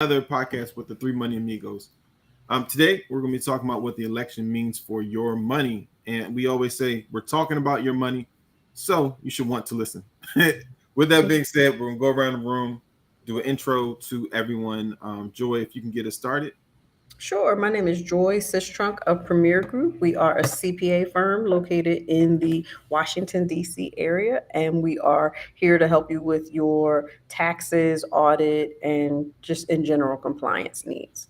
another podcast with the Three Money Amigos. Today, we're going to be talking about what the election means for your money. And we always say we're talking about your money, so you should want to listen. With that being said, we're going to go around the room, do an intro to everyone. Joy, if you can get us started. Sure. My name is Joy Sistrunk of Premier Group. We are a CPA firm located in the Washington, D.C. area, and we are here to help you with your taxes, audit, and just in general compliance needs.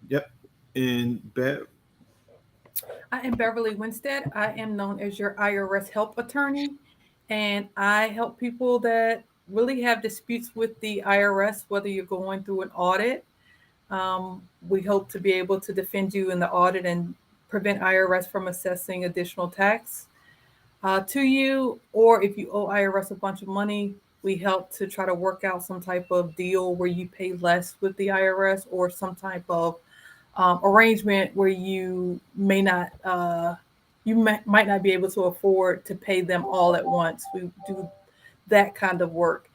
Yep. And Bev. I am Beverly Winstead. I am known as your IRS help attorney, and I help people that really have disputes with the IRS, whether you're going through an audit. We hope to be able to defend you in the audit and prevent IRS from assessing additional tax to you, or if you owe IRS a bunch of money, we help to try to work out some type of deal where you pay less with the IRS or some type of arrangement where might not be able to afford to pay them all at once. We do that kind of work.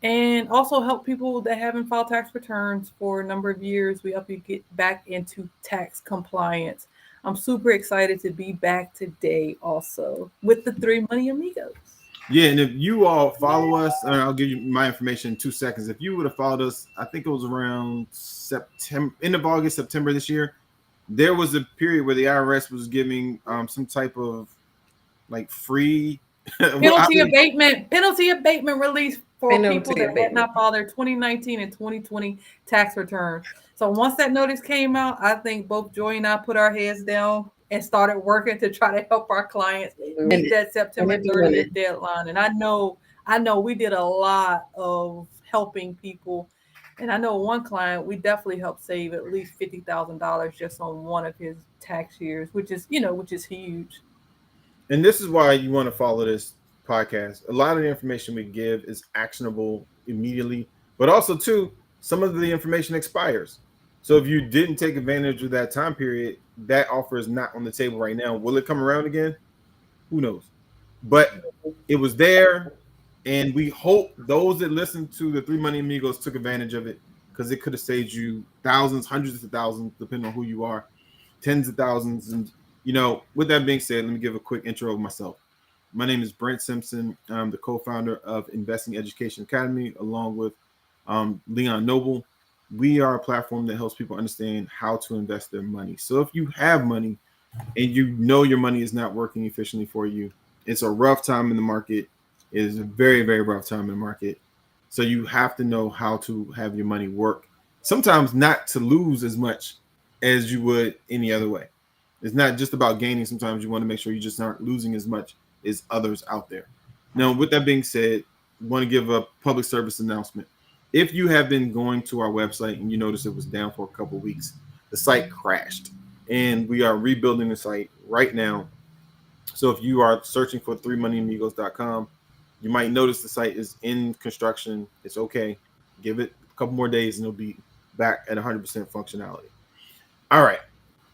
And also help people that haven't filed tax returns for a number of years. We help you get back into tax compliance. I'm super excited to be back today also with the Three Money Amigos. Yeah, and if you all follow us, and I'll give you my information in 2 seconds. If you would have followed us, I think it was around September, end of August, September this year. There was a period where the IRS was giving some type of like free Penalty abatement release for people Penalty that had abatement. not filed their 2019 and 2020 tax return. So once that notice came out, I think both Joy and I put our heads down and started working to try to help our clients meet that September 30th deadline. And I know we did a lot of helping people. And I know one client, we definitely helped save at least $50,000 just on one of his tax years, which is huge. And this is why you want to follow this podcast. A lot of the information we give is actionable immediately, but also too, some of the information expires. So if you didn't take advantage of that time period, that offer is not on the table right now. Will it come around again? Who knows? But it was there, and we hope those that listened to the Three Money Amigos took advantage of it, because it could have saved you thousands, hundreds of thousands, depending on who you are, tens of thousands. And with that being said, let me give a quick intro of myself. My name is Brent Simpson. I'm the co-founder of Investing Education Academy, along with Leon Noble. We are a platform that helps people understand how to invest their money. So if you have money and you know your money is not working efficiently for you, it's a rough time in the market. It is a very, very rough time in the market. So you have to know how to have your money work. Sometimes not to lose as much as you would any other way. It's not just about gaining. Sometimes you want to make sure you just aren't losing as much as others out there. Now, with that being said, I want to give a public service announcement. If you have been going to our website and you notice it was down for a couple of weeks, the site crashed, and we are rebuilding the site right now. So if you are searching for threemoneyamigos.com, you might notice the site is in construction. It's okay. Give it a couple more days and it'll be back at 100% functionality. All right.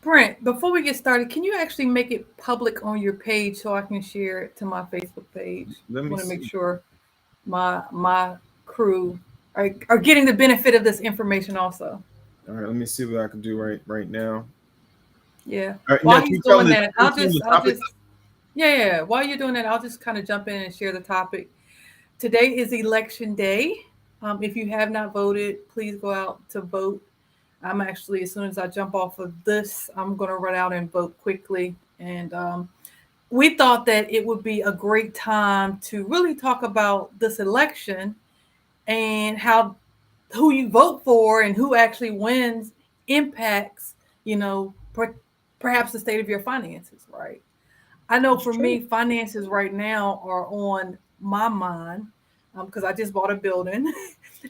Brent, before we get started, can you actually make it public on your page so I can share it to my Facebook page? I Let me want to make see. sure my crew are getting the benefit of this information also. All right. Let me see what I can do right now. Yeah. All right. Now, While can he's you tell doing me that, the topic? yeah. While you're doing that, I'll just kind of jump in and share the topic. Today is election day. If you have not voted, please go out to vote. I'm actually, as soon as I jump off of this, I'm going to run out and vote quickly. And we thought that it would be a great time to really talk about this election and how who you vote for and who actually wins impacts, you know, perhaps the state of your finances, right? I know It's for me, true. finances right now are on my mind because I just bought a building.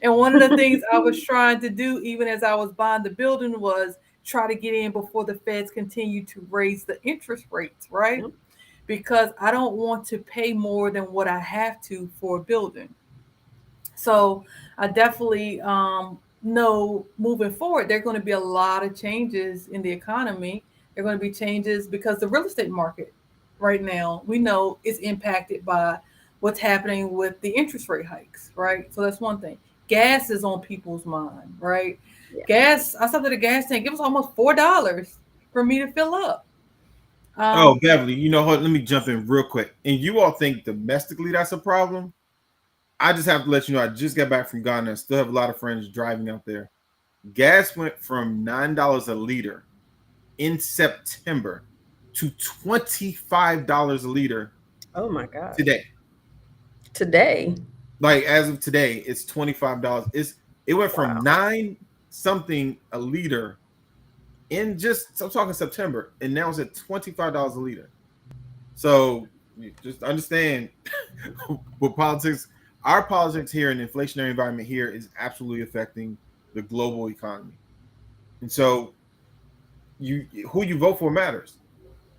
And one of the things I was trying to do, even as I was buying the building, was try to get in before the feds continue to raise the interest rates, right? Yep. Because I don't want to pay more than what I have to for a building. So I definitely know moving forward, there are going to be a lot of changes in the economy. There are going to be changes because the real estate market right now, we know, is impacted by what's happening with the interest rate hikes, right? So that's one thing. gas is on people's mind, right? Yeah. Gas, I stopped at a gas tank. It was almost $4 for me to fill up. Oh, Beverly, you know what? Let me jump in real quick. And you all think domestically that's a problem? I just have to let you know I just got back from Ghana and still have a lot of friends driving out there. Gas went from $9 a liter in September to $25 a liter Oh my God. today. Today. Like as of today, it's $25. It went from Wow. 9 something a liter in just, I'm talking September, and now it's at $25 a liter. So you just understand what politics, our politics here in the inflationary environment here is absolutely affecting the global economy. And so who you vote for matters.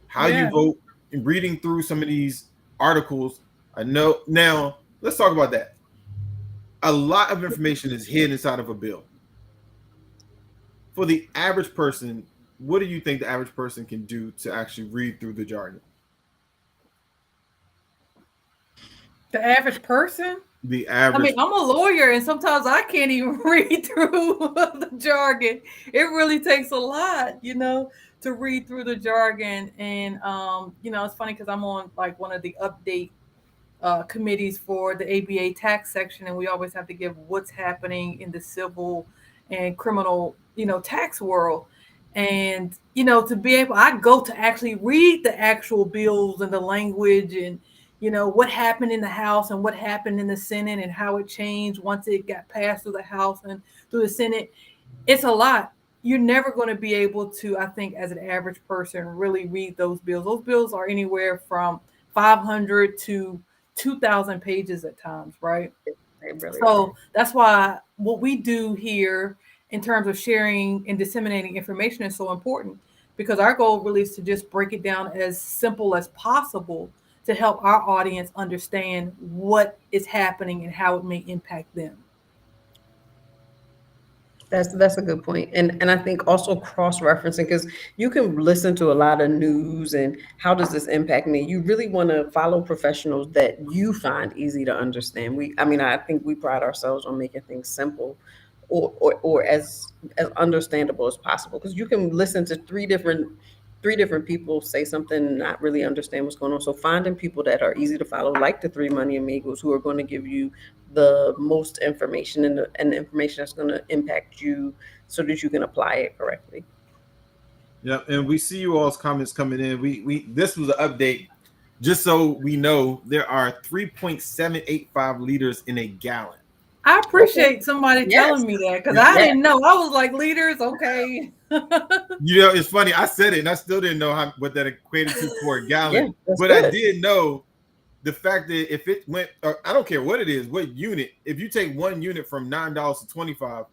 How you Yeah. vote, and reading through some of these articles. I know now, let's talk about that. A lot of information is hidden inside of a bill. For the average person, what do you think the average person can do to actually read through the jargon? The average person? The I average. mean, I'm a lawyer, and sometimes I can't even read through the jargon. It really takes a lot, to read through the jargon. And it's funny because I'm on like one of the update committees for the ABA tax section, and we always have to give what's happening in the civil and criminal, tax world. And to be able, I go to actually read the actual bills and the language, and what happened in the House and what happened in the Senate and how it changed once it got passed through the House and through the Senate. It's a lot. You're never going to be able to, I think, as an average person, really read those bills. Those bills are anywhere from 500 to 2,000 pages at times, right? They really So are. that's why what we do here in terms of sharing and disseminating information is so important, because our goal really is to just break it down as simple as possible to help our audience understand what is happening and how it may impact them. That's a good point. And I think also cross-referencing, because you can listen to a lot of news and how does this impact me? You really want to follow professionals that you find easy to understand. I think we pride ourselves on making things simple or as understandable as possible. Because you can listen to three different people say something and not really understand what's going on. So finding people that are easy to follow, like the Three Money Amigos, who are going to give you the most information and the information that's going to impact you so that you can apply it correctly. Yeah, and we see you all's comments coming in. We this was an update, just so we know there are 3.785 liters in a gallon. I appreciate somebody Yes. telling me that, because I didn't know. I was like, liters, okay. It's funny. I said it, and I still didn't know what that equated to for a gallon. Yeah, that's but good. I did know the fact that if it went, I don't care what it is, what unit. If you take one unit from $9 to 25,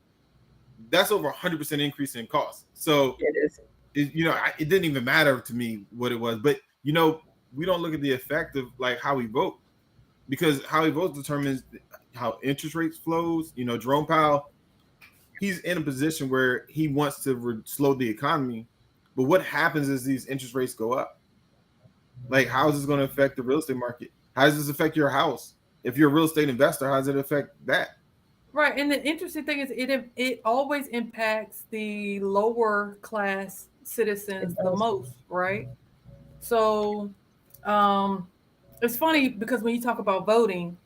that's over 100% increase in cost. So It is. it didn't even matter to me what it was. But we don't look at the effect of like how we vote, because how he votes determines how interest rates flows. Jerome Powell, he's in a position where he wants to slow the economy, but what happens is these interest rates go up. Like, how is this going to affect the real estate market? How does this affect your house? If you're a real estate investor, how does it affect that? Right. And the interesting thing is it always impacts the lower class citizens the most, right? So it's funny because when you talk about voting,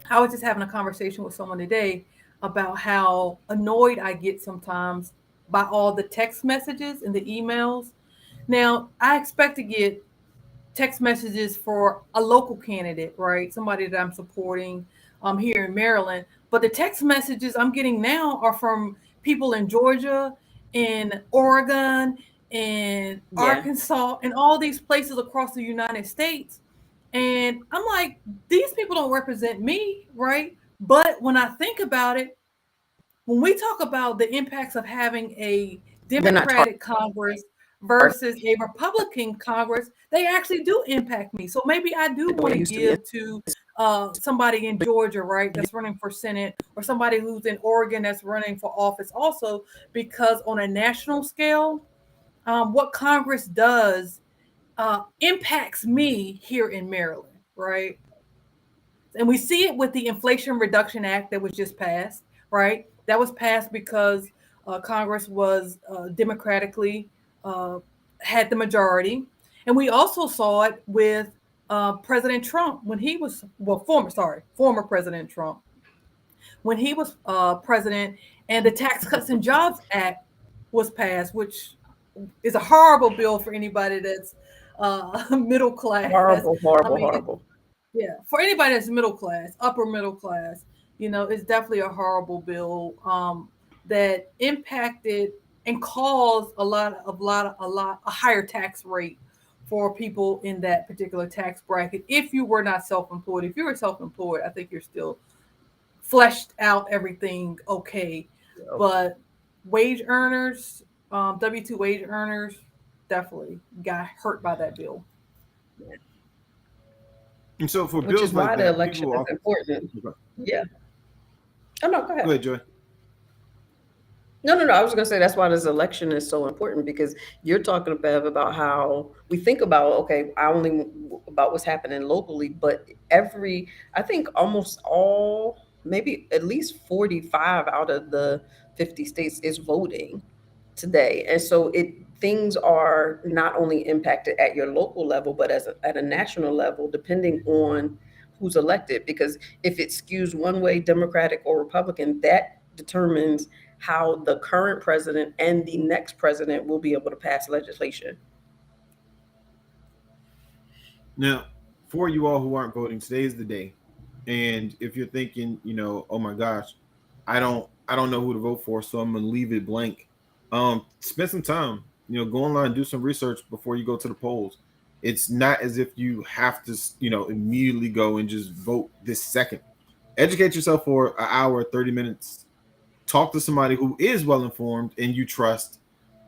I was just having a conversation with someone today about how annoyed I get sometimes by all the text messages and the emails. Now, I expect to get text messages for a local candidate, right? Somebody that I'm supporting here in Maryland. But the text messages I'm getting now are from people in Georgia, in Oregon, in Arkansas, and all these places across the United States. And I'm like, these people don't represent me, right? But when I think about it, when we talk about the impacts of having a Democratic Congress versus a Republican Congress, they actually do impact me. So maybe I do want to give to somebody in Georgia, right, that's running for Senate, or somebody who's in Oregon that's running for office also, because on a national scale, what Congress does impacts me here in Maryland, right? And we see it with the Inflation Reduction Act that was just passed. right? That was passed because Congress was democratically had the majority, and we also saw it with President Trump when he was former President Trump when he was president, and the Tax Cuts and Jobs Act was passed, which is a horrible bill for anybody that's middle class. Horrible, I horrible, mean, horrible. yeah, for anybody that's middle class, upper middle class, it's definitely a horrible bill that impacted and caused a higher tax rate for people in that particular tax bracket. If you were not self-employed, if you were self-employed, I think you're still fleshed out everything okay, but wage earners, W-2 wage earners, definitely got hurt by that bill. And so for Which bills is why like the that, election people is often important. go Yeah. Oh no, go ahead. ahead, Joy. No. I was gonna say that's why this election is so important, because you're talking about how we think about, okay, I only about what's happening locally, but I think almost all, maybe at least 45 out of the 50 states is voting today, and so things are not only impacted at your local level, but at a national level, depending on who's elected. Because if it skews one way, Democratic or Republican, that determines how the current president and the next president will be able to pass legislation. Now, for you all who aren't voting, today is the day. And if you're thinking, oh my gosh, I don't know who to vote for, so I'm gonna leave it blank. Spend some time, go online, do some research before you go to the polls. It's not as if you have to, immediately go and just vote this second. Educate yourself for an hour, 30 minutes. Talk to somebody who is well informed and you trust,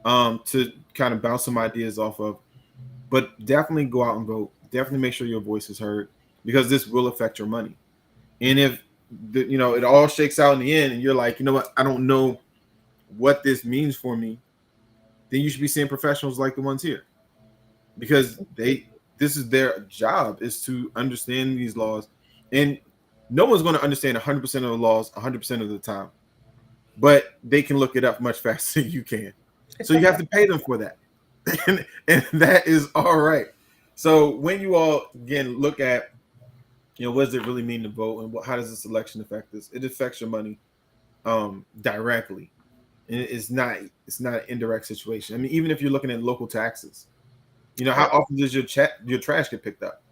to kind of bounce some ideas off of. But definitely go out and vote. Definitely make sure your voice is heard, because this will affect your money. And if it all shakes out in the end, and you're like, you know what, I don't know what this means for me, then you should be seeing professionals like the ones here, because this is their job, is to understand these laws. And no one's going to understand 100% of the laws 100% of the time, but they can look it up much faster than you can. So you have to pay them for that. and that is all right. So when you all again look at, what does it really mean to vote, and how does this election affect this? It affects your money directly, and it's not an indirect situation. I mean, even if you're looking at local taxes, how often does your trash get picked up?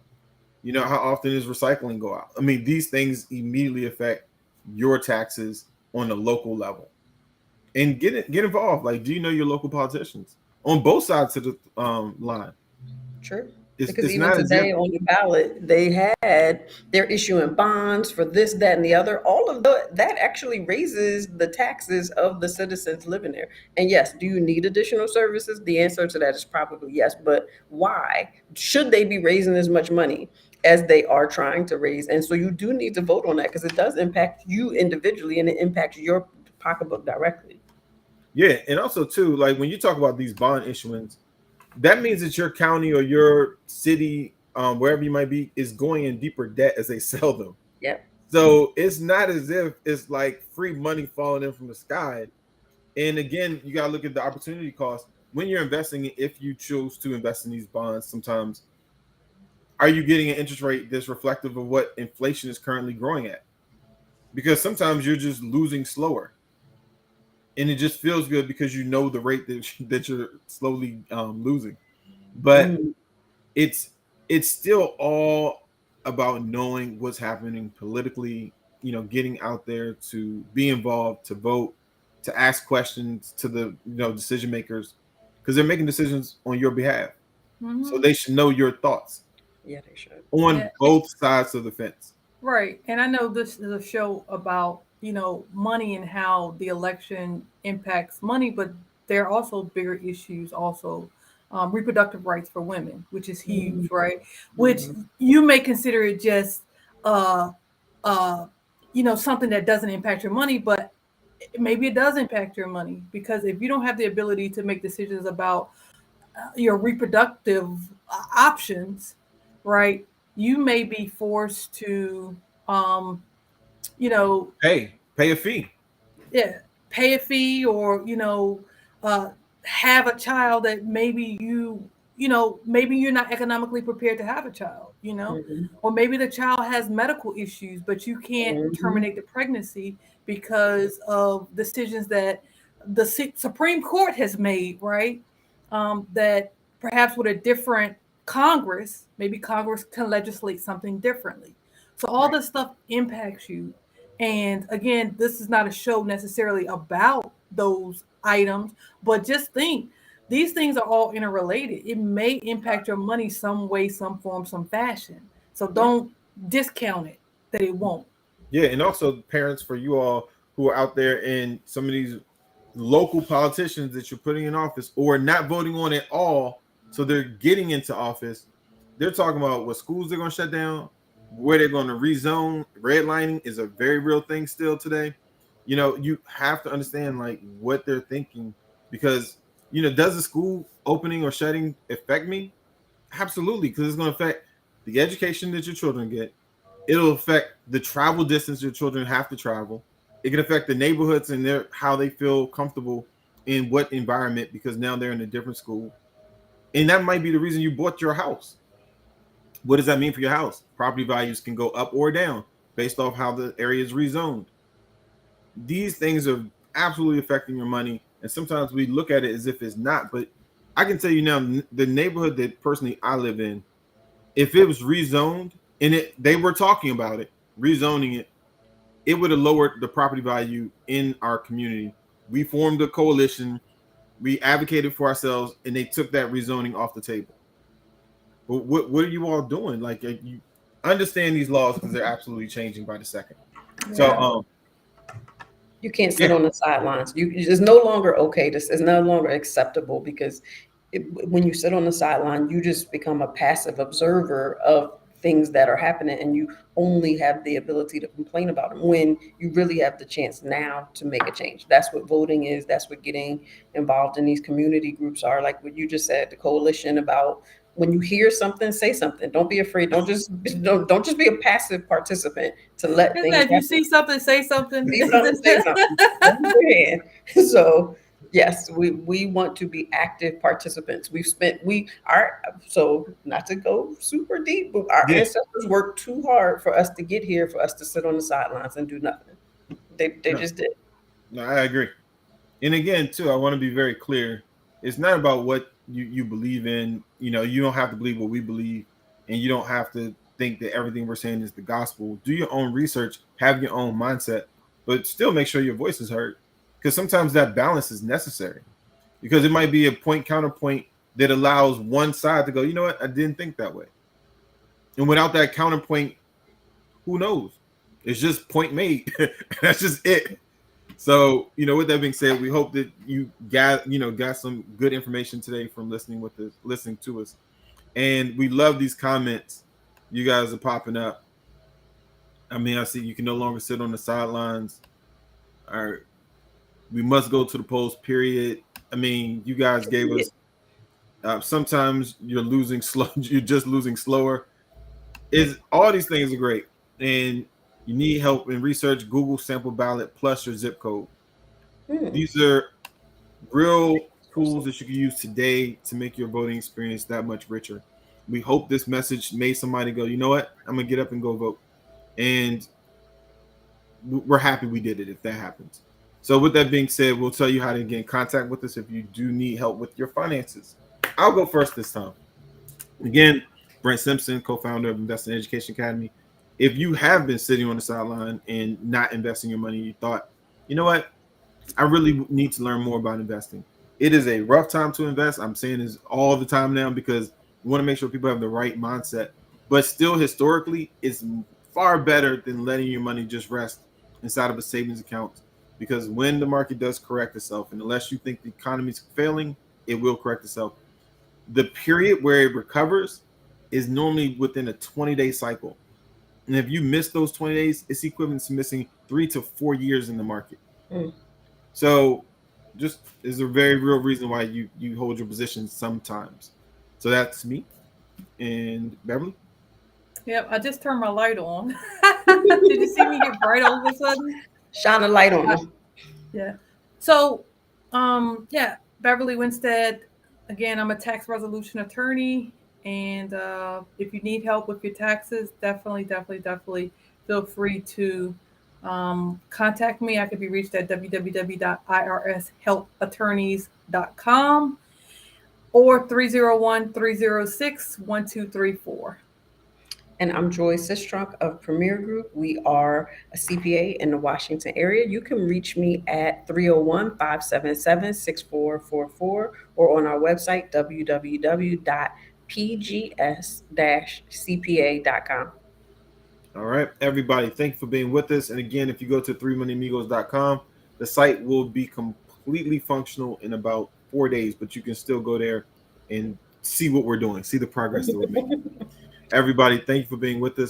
How often does recycling go out? I mean, these things immediately affect your taxes on a local level. And get involved. Like, do you know your local politicians on both sides of the line? True. It's Because even not today on the ballot, they're issuing bonds for this, that, and the other. All of that actually raises the taxes of the citizens living there. And yes, do you need additional services? The answer to that is probably yes. But why should they be raising as much money as they are trying to raise? And so you do need to vote on that, because it does impact you individually, and it impacts your pocketbook directly. Yeah, and also too, like when you talk about these bond issuance, that means that your county or your city, wherever you might be, is going in deeper debt as they sell them. Yep. So it's not as if it's like free money falling in from the sky. And again, you got to look at the opportunity cost when you're investing. If you choose to invest in these bonds, sometimes are you getting an interest rate that's reflective of what inflation is currently growing at? Because sometimes you're just losing slower. And it just feels good because you know the rate that you're slowly losing. But it's still all about knowing what's happening politically, getting out there to be involved, to vote, to ask questions to the decision makers, because they're making decisions on your behalf. Mm-hmm. So they should know your thoughts. Yeah, they should. On both sides of the fence. Right. And I know this is a show about money and how the election impacts money, but there are also bigger issues, also reproductive rights for women, which is huge, mm-hmm. right? Which mm-hmm. you may consider it just, something that doesn't impact your money, but maybe it does impact your money, because if you don't have the ability to make decisions about your reproductive options, right, you may be forced to, pay a fee. pay a fee, or uh, have a child that maybe maybe you're not economically prepared to have a child, Mhm. or maybe the child has medical issues, but you can't Mhm. terminate the pregnancy because of decisions that the Supreme Court has made, right? That perhaps with a different Congress, maybe Congress can legislate something differently. So all Right. this stuff impacts you. And again, this is not a show necessarily about those items, but just think these things are all interrelated. It may impact your money some way, some form, some fashion. So Yeah. don't discount it that it won't. Yeah, and also parents, for you all who are out there in some of these local politicians that you're putting in office or not voting on at all, so they're getting into office. They're talking about what schools they're going to shut down, where they're going to rezone. Redlining is a very real thing still today. You have to understand like what they're thinking, because does the school opening or shutting affect me? Absolutely, because it's going to affect the education that your children get. It'll affect the travel distance your children have to travel. It can affect the neighborhoods and how they feel comfortable in what environment, because now they're in a different school. And that might be the reason you bought your house. What does that mean for your house? Property values can go up or down based off how the area is rezoned. These things are absolutely affecting your money. And sometimes we look at it as if it's not. But I can tell you now, the neighborhood that personally I live in, if it was rezoned and they were talking about it, rezoning it, it would have lowered the property value in our community. We formed a coalition, we advocated for ourselves, and they took that rezoning off the table. But what are you all doing? Like, you understand these laws because they're absolutely changing by the second. So, Yeah. You can't sit yeah, on the sidelines. It's no longer okay. This is no longer acceptable because when you sit on the sideline, you just become a passive observer of things that are happening, and you only have the ability to complain about them when you really have the chance now to make a change. That's what voting is. That's what getting involved in these community groups are. Like what you just said, the coalition about when you hear something, say something. Don't be afraid. Don't just be a passive participant to let Isn't things that if you happen. see something, say something? See something, say something. Raise your hand. So yes, we want to be active participants. So not to go super deep, but our yeah, ancestors worked too hard for us to get here, for us to sit on the sidelines and do nothing. They no, just did. no, I agree. And again, too, I want to be very clear. It's not about what you believe in. You don't have to believe what we believe, and you don't have to think that everything we're saying is the gospel. Do your own research, have your own mindset, but still make sure your voice is heard. Because sometimes that balance is necessary. Because it might be a point counterpoint that allows one side to go, you know what, I didn't think that way. And without that counterpoint, who knows? It's just point made. That's just it. So, with that being said, we hope that you got some good information today from listening to us. And we love these comments you guys are popping up. I mean, I see you can no longer sit on the sidelines. All right. We must go to the polls, period. I mean, you guys gave us sometimes you're losing slow, you're just losing slower. Is all these things are great. And you need help in research, Google sample ballot plus your zip code. Hmm. These are real tools that you can use today to make your voting experience that much richer. We hope this message made somebody go, you know what, I'm gonna get up and go vote. And we're happy we did it if that happens. So with that being said, we'll tell you how to get in contact with us if you do need help with your finances. I'll go first this time. Again, Brent Simpson, co-founder of Investing Education Academy. If you have been sitting on the sideline and not investing your money, you thought, you know what, I really need to learn more about investing. It is a rough time to invest. I'm saying this all the time now because we want to make sure people have the right mindset. But still, historically, it's far better than letting your money just rest inside of a savings account. Because when the market does correct itself, and unless you think the economy is failing, it will correct itself. The period where it recovers is normally within a 20-day cycle. And if you miss those 20 days, it's equivalent to missing 3 to 4 years in the market. Hmm. So just is a very real reason why you hold your position sometimes. So that's me. And Beverly? Yep, I just turned my light on. Did you see me get bright all of a sudden? Shine a light on them. Yeah. So, yeah, Beverly Winstead. Again, I'm a tax resolution attorney, and if you need help with your taxes, definitely feel free to contact me. I can be reached at www.irshelpattorneys.com or 301-306-1234. And I'm Joy Sistrunk of Premier Group. We are a CPA in the Washington area. You can reach me at 301-577-6444 or on our website, www.pgs-cpa.com. All right, everybody, thank you for being with us. And again, if you go to 3moneyamigos.com, the site will be completely functional in about 4 days, but you can still go there and see what we're doing, see the progress that we're making. Everybody, thank you for being with us.